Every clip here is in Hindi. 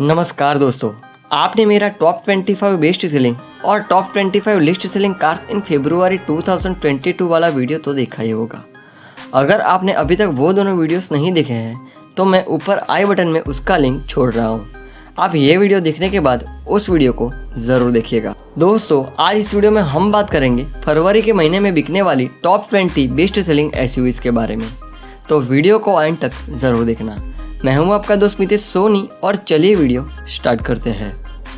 नमस्कार दोस्तों, आपने मेरा टॉप 25 बेस्ट सेलिंग और टॉप 25 लिस्ट सेलिंग कार्स इन फरवरी 2022 वाला वीडियो तो देखा ही होगा। अगर आपने अभी तक वो दोनों वीडियोस नहीं देखे हैं तो मैं ऊपर आई बटन में उसका लिंक छोड़ रहा हूँ। आप ये वीडियो देखने के बाद उस वीडियो को ज़रूर देखिएगा। दोस्तों, आज इस वीडियो में हम बात करेंगे फरवरी के महीने में बिकने वाली टॉप 20 बेस्ट सेलिंग एसयूवीज के बारे में, तो वीडियो को एंड तक ज़रूर देखना। मैं हूं आपका दोस्त मितेश सोनी और चलिए वीडियो स्टार्ट करते हैं।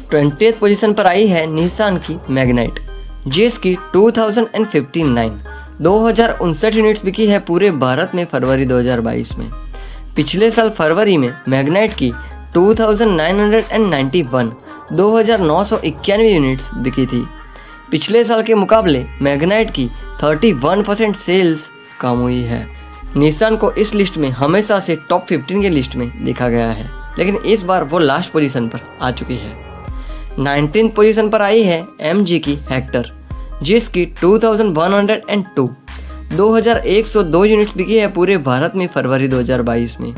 20th पोजीशन पर आई है निसान की मैग्नाइट, जिसकी 2059 यूनिट्स बिकी है पूरे भारत में फरवरी 2022 में। पिछले साल फरवरी में मैग्नाइट की 2991 यूनिट्स बिकी थी। पिछले साल के मुकाबले मैग्नाइट की 31% सेल्स कम हुई है। निसान को इस लिस्ट में हमेशा से टॉप 15 के लिस्ट में देखा गया है, लेकिन इस बार वो लास्ट पोजीशन पर आ चुकी है। 19th पोजीशन पर आई है MG की हेक्टर, जिसकी 2102 यूनिट्स बिकी है पूरे भारत में फरवरी 2022 में।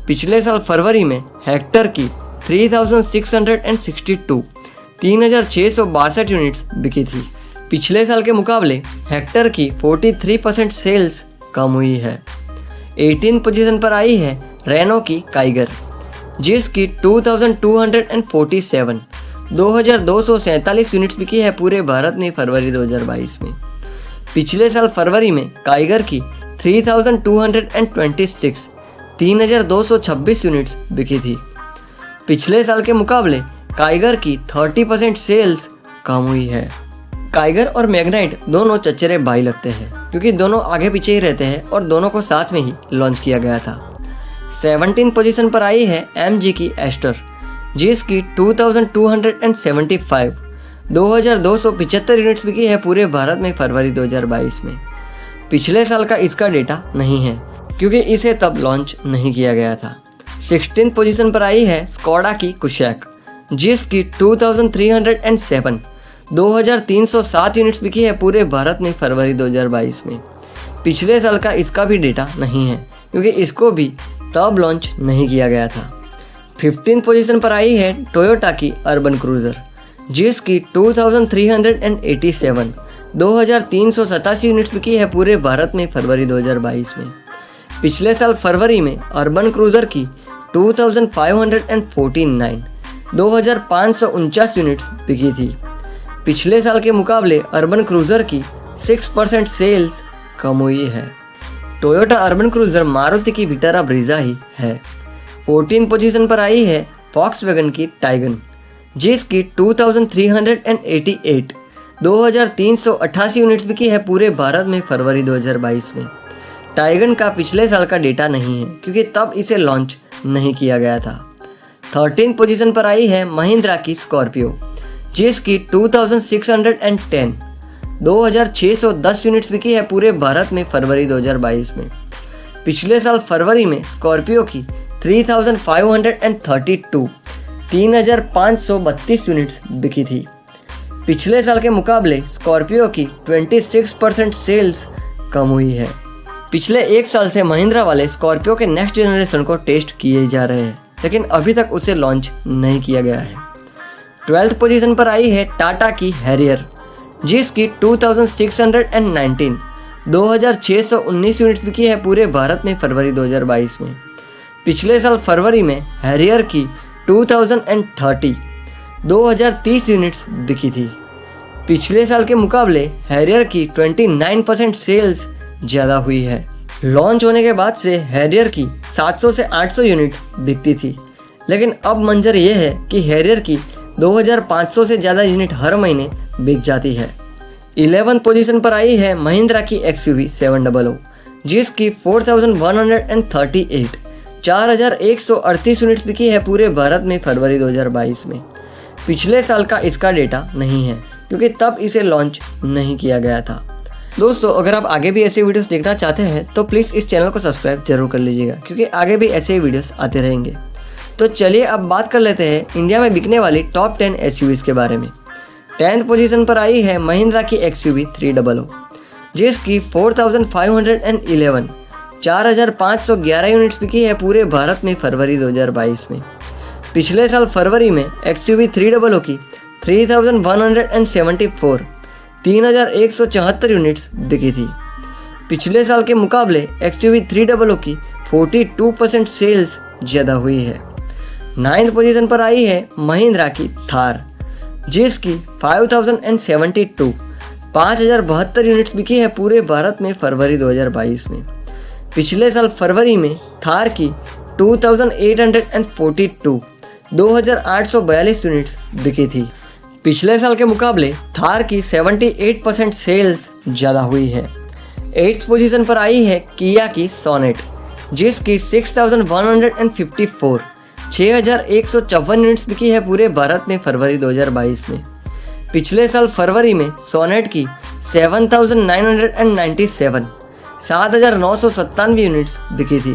पिछले साल फरवरी में हेक्टर की 3662 यूनिट्स बिकी थी। पिछले साल के मुकाबले हेक्टर की 43% सेल्स कम हुई है। 18th पोजीशन पर आई है रेनो की काइगर, जिसकी 2247 यूनिट्स बिकी है पूरे भारत में फरवरी 2022 में। पिछले साल फरवरी में काइगर की 3226 यूनिट्स बिकी थी। पिछले साल के मुकाबले काइगर की 30% सेल्स कम हुई है। काइगर और मैग्नाइट दोनों चचेरे भाई लगते हैं, क्योंकि दोनों आगे पीछे ही रहते हैं और दोनों को साथ में ही लॉन्च किया गया था। 17th पोजीशन पर आई है MG की एस्टर, जिसकी 2275 यूनिट्स बिकी है पूरे भारत में फरवरी 2022 में। पिछले साल का इसका डेटा नहीं है, क्योंकि इसे तब लॉन्च नहीं किया गया था। 16th पोजीशन पर आई है स्कोडा की कुशैक, जिसकी 2307 यूनिट्स बिकी है पूरे भारत में फरवरी 2022 में। पिछले साल का इसका भी डेटा नहीं है, क्योंकि इसको भी तब लॉन्च नहीं किया गया था। 15th पोजीशन पर आई है टोयोटा की अर्बन क्रूजर, जिसकी 2387 यूनिट्स बिकी है पूरे भारत में फरवरी 2022 में। पिछले साल फरवरी में अर्बन क्रूजर की 2549 यूनिट्स बिकी थी। पिछले साल के मुकाबले अर्बन क्रूजर की 6% सेल्स कम हुई है। टोयोटा अर्बन क्रूजर मारुति की विटारा ब्रीजा ही है। 14th पोजीशन पर आई है वॉक्सवैगन की टाइगन, जिसकी 2388 यूनिट्स बिकी है पूरे भारत में फरवरी 2022 में। टाइगन का पिछले साल का डेटा नहीं है, क्योंकि तब इसे लॉन्च नहीं किया गया था। 13th पोजीशन पर आई है महिंद्रा की स्कॉर्पियो, जिसकी 2610 यूनिट्स बिकी है पूरे भारत में फरवरी 2022 में। पिछले साल फरवरी में स्कॉर्पियो की 3532 यूनिट्स बिकी थी। पिछले साल के मुकाबले स्कॉर्पियो की 26% सेल्स कम हुई है। पिछले एक साल से महिंद्रा वाले स्कॉर्पियो के नेक्स्ट जनरेशन को टेस्ट किए जा रहे हैं, लेकिन अभी तक उसे लॉन्च नहीं किया गया है। 12th पोजीशन पर आई है टाटा की हैरियर, जिसकी 2619 यूनिट्स बिकी है पूरे भारत में फरवरी 2022 में। पिछले साल फरवरी में हैरियर की 2030 यूनिट्स बिकी थी। पिछले साल के मुकाबले हैरियर की 29% सेल्स ज़्यादा हुई है। लॉन्च होने के बाद से हैरियर की 700 से 800 यूनिट बिकती थी, लेकिन अब मंजर ये है कि हैरियर की 2500 से ज़्यादा यूनिट हर महीने बिक जाती है। 11th पोजीशन पर आई है महिंद्रा की XUV 700, जिसकी 4138 यूनिट्स बिकी है पूरे भारत में फरवरी 2022 में। पिछले साल का इसका डेटा नहीं है, क्योंकि तब इसे लॉन्च नहीं किया गया था। दोस्तों, अगर आप आगे भी ऐसे वीडियोस देखना चाहते हैं तो प्लीज़ इस चैनल को सब्सक्राइब जरूर कर लीजिएगा, क्योंकि आगे भी ऐसे ही वीडियोस आते रहेंगे। तो चलिए अब बात कर लेते हैं इंडिया में बिकने वाली टॉप 10 एसयूवीज के बारे में। 10th पोजीशन पर आई है महिंद्रा की XUV 300, जिसकी 4511 यूनिट्स बिकी है पूरे भारत में फरवरी 2022 में। पिछले साल फरवरी में XUV 300 की 3174 3174 यूनिट्स बिकी थी। पिछले साल के मुकाबले XUV 300 की 42% सेल्स ज़्यादा हुई है। 9th पोजीशन पर आई है महिंद्रा की थार, जिसकी 5072 5072 यूनिट्स बिकी है पूरे भारत में फरवरी 2022 में। पिछले साल फरवरी में थार की 2842 2842 यूनिट्स बिकी थी। पिछले साल के मुकाबले थार की 78% सेल्स ज़्यादा हुई है। 8th पोजीशन पर आई है किया की सोनेट, जिसकी 6154 6154 यूनिट्स बिकी है पूरे भारत में फरवरी 2022 में। पिछले साल फरवरी में सोनेट की 7997 7997 यूनिट्स बिकी थी।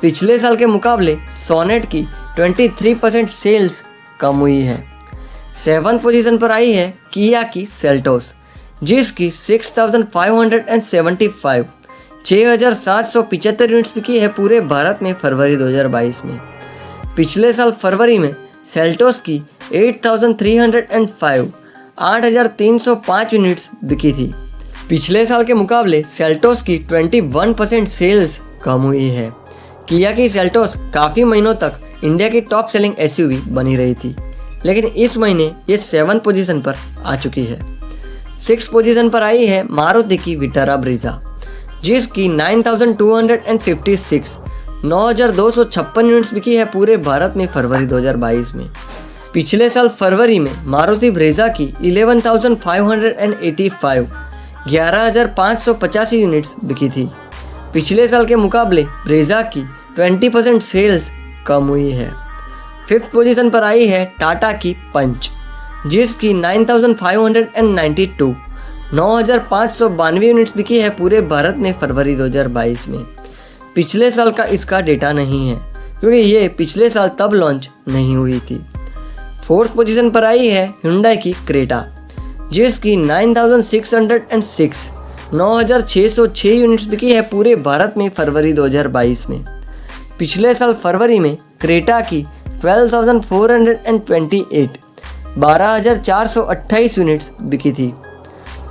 पिछले साल के मुकाबले सोनेट की 23% सेल्स कम हुई है। 7th पोजीशन पर आई है किया की सेल्टोस, जिसकी 6575 6775 यूनिट्स बिकी है पूरे भारत में फरवरी 2022 में। पिछले साल फरवरी में सेल्टोस की 8305 8305 यूनिट्स बिकी थी। पिछले साल के मुकाबले सेल्टोस की 21% सेल्स कम हुई है। किया की सेल्टोस काफ़ी महीनों तक इंडिया की टॉप सेलिंग SUV बनी रही थी, लेकिन इस महीने ये 7th पोजीशन पर आ चुकी है। 6th पोजीशन पर आई है मारुति की विटारा ब्रीजा, जिसकी 9256 9256 यूनिट्स बिकी है पूरे भारत में फरवरी 2022 में। पिछले साल फरवरी में मारुति ब्रेजा की 11585 11585 यूनिट्स बिकी थी। पिछले साल के मुकाबले ब्रेजा की 20% सेल्स कम हुई है। 5th पोजीशन पर आई है टाटा की पंच, जिसकी 9592 9592 यूनिट्स बिकी है पूरे भारत में फरवरी 2022 में। पिछले साल का इसका डेटा नहीं है, क्योंकि ये पिछले साल तब लॉन्च नहीं हुई थी। 4th पोजीशन पर आई है Hyundai की क्रेटा, जिसकी 9606 9606 यूनिट्स बिकी है पूरे भारत में फरवरी 2022 में। पिछले साल फरवरी में क्रेटा की 12428 12428 यूनिट्स बिकी थी।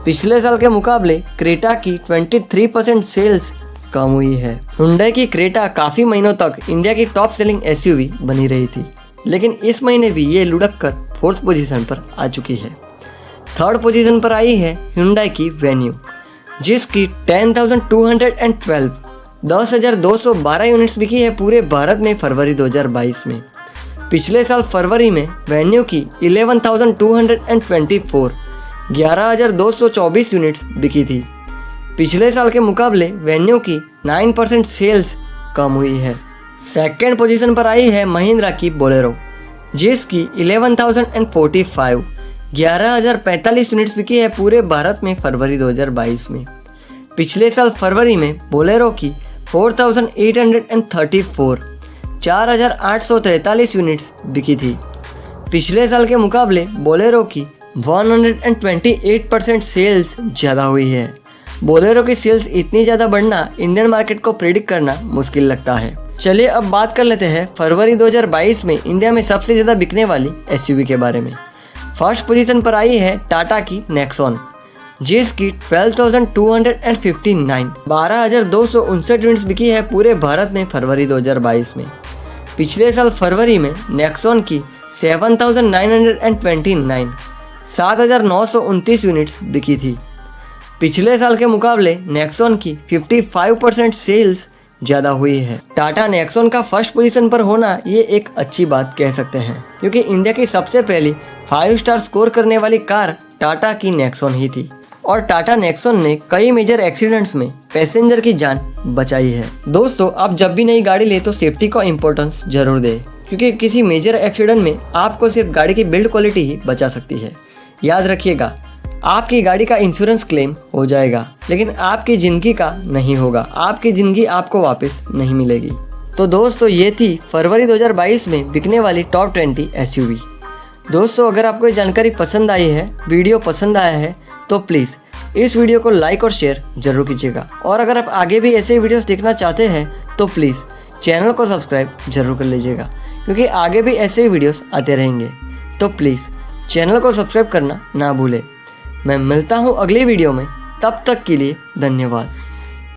पिछले साल के मुकाबले क्रेटा की 23% सेल्स कम हुई है। Hyundai की क्रेटा काफ़ी महीनों तक इंडिया की टॉप सेलिंग SUV बनी रही थी, लेकिन इस महीने भी ये लुढ़क कर 4th पोजीशन पर आ चुकी है। 3rd पोजीशन पर आई है Hyundai की वेन्यू, जिसकी 10212 10212 यूनिट्स बिकी है पूरे भारत में फरवरी 2022 में। पिछले साल फरवरी में वेन्यू की 11224 11224 यूनिट्स बिकी थी। पिछले साल के मुकाबले वेन्यू की 9% सेल्स कम हुई है। 2nd पोजीशन पर आई है महिंद्रा की बोलेरो, जिसकी 11045 11045 यूनिट्स बिकी है पूरे भारत में फरवरी 2022 में। पिछले साल फरवरी में बोलेरो की 4834 4843 यूनिट्स बिकी थी। पिछले साल के मुकाबले बोलेरो की 128% सेल्स ज़्यादा हुई है। बोलेरो की सेल्स इतनी ज़्यादा बढ़ना इंडियन मार्केट को प्रेडिक्ट करना मुश्किल लगता है। चलिए अब बात कर लेते हैं फरवरी 2022 में इंडिया में सबसे ज़्यादा बिकने वाली SUV के बारे में। 1st पोजीशन पर आई है टाटा की नेक्सॉन, जिसकी 12259 12259 यूनिट्स बिकी है पूरे भारत में फरवरी 2022 में। पिछले साल फरवरी में नेक्सॉन की 7929 7929 यूनिट्स बिकी थी। पिछले साल के मुकाबले नेक्सॉन की 55% सेल्स ज़्यादा हुई है। टाटा नेक्सॉन का 1st पोजीशन पर होना ये एक अच्छी बात कह सकते हैं, क्योंकि इंडिया की सबसे पहली 5 स्टार स्कोर करने वाली कार टाटा की नेक्सॉन ही थी, और टाटा नेक्सॉन ने कई मेजर एक्सीडेंट्स में पैसेंजर की जान बचाई है। दोस्तों, आप जब भी नई गाड़ी ले तो सेफ्टी को इम्पोर्टेंस जरूर दें, क्योंकि किसी मेजर एक्सीडेंट में आपको सिर्फ गाड़ी की बिल्ड क्वालिटी ही बचा सकती है। याद रखिएगा, आपकी गाड़ी का इंश्योरेंस क्लेम हो जाएगा, लेकिन आपकी ज़िंदगी का नहीं होगा। आपकी ज़िंदगी आपको वापस नहीं मिलेगी। तो दोस्तों, ये थी फरवरी 2022 में बिकने वाली टॉप 20 SUV। दोस्तों, अगर आपको ये जानकारी पसंद आई है, वीडियो पसंद आया है, तो प्लीज़ इस वीडियो को लाइक और शेयर जरूर कीजिएगा। और अगर आप आगे भी ऐसे वीडियोस देखना चाहते हैं तो प्लीज़ चैनल को सब्सक्राइब जरूर कर लीजिएगा, क्योंकि आगे भी ऐसे ही वीडियोस आते रहेंगे। तो प्लीज़ चैनल को सब्सक्राइब करना ना भूलें। मैं मिलता हूँ अगली वीडियो में, तब तक के लिए धन्यवाद।